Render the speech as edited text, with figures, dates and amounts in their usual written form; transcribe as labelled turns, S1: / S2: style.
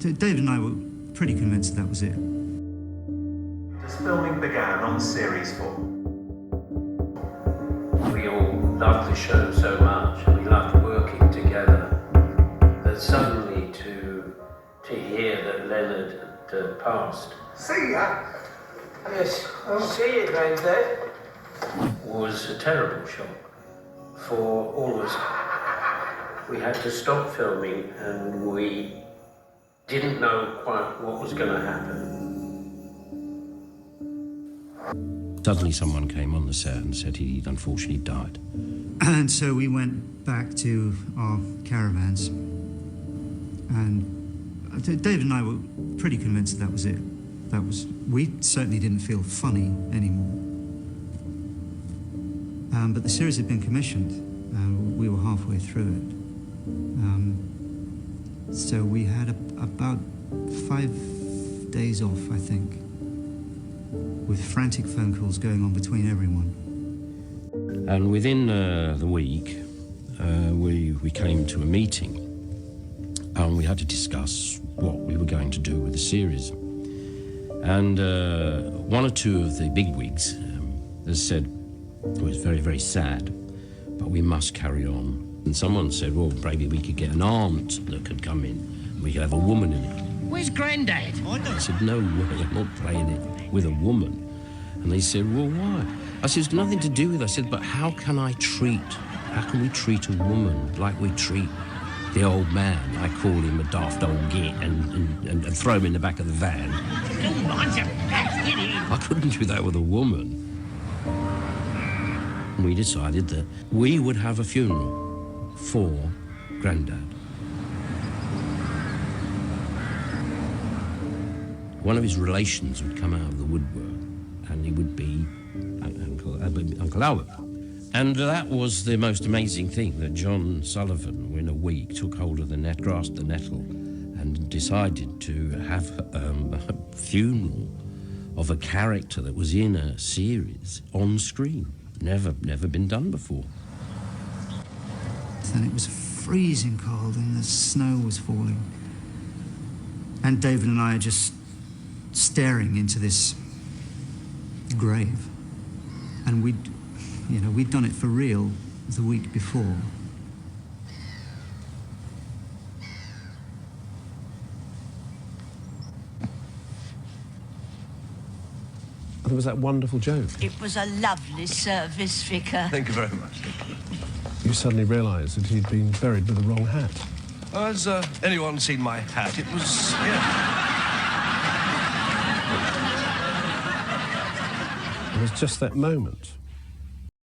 S1: David and I were pretty convinced that was it.
S2: As filming began on Series 4.
S3: We all loved the show so much, and we loved working together, that suddenly to hear that Lennard had passed.
S4: See ya!
S5: Yes, I'll see you, Grandad.
S3: Was a terrible shock for all of us. We had to stop filming, and we didn't know quite what was going to happen.
S6: Suddenly someone came on the set and said he'd unfortunately died.
S1: And so we went back to our caravans, and David and I were pretty convinced that was it. We certainly didn't feel funny anymore. But the series had been commissioned. We were halfway through it. So we had about 5 days off, I think, with frantic phone calls going on between everyone.
S6: And within the week, we came to a meeting, and we had to discuss what we were going to do with the series. And one or two of the bigwigs said it was very, very sad, but we must carry on. And someone said, well, maybe we could get an aunt that could come in, and we could have a woman in it. Where's Grandad? I said, no way, I'm not playing it with a woman. And they said, well, why? I said, it's nothing to do with it. I said, but how can we treat a woman like we treat the old man? I call him a daft old git and throw him in the back of the van. I couldn't do that with a woman. And we decided that we would have a funeral for Grandad. One of his relations would come out of the woodwork, and he would be Uncle Albert. And that was the most amazing thing, that John Sullivan, in a week, took hold of grasped the nettle, and decided to have a funeral of a character that was in a series on screen. Never been done before.
S1: And it was freezing cold, and the snow was falling. And David and I are just staring into this grave. And we'd done it for real the week before.
S7: There was that wonderful joke.
S8: It was a lovely service, Vicar.
S4: Thank you very much.
S7: You suddenly realised that he'd been buried with the wrong hat.
S4: Has anyone seen my hat? It was here.
S7: It was just that moment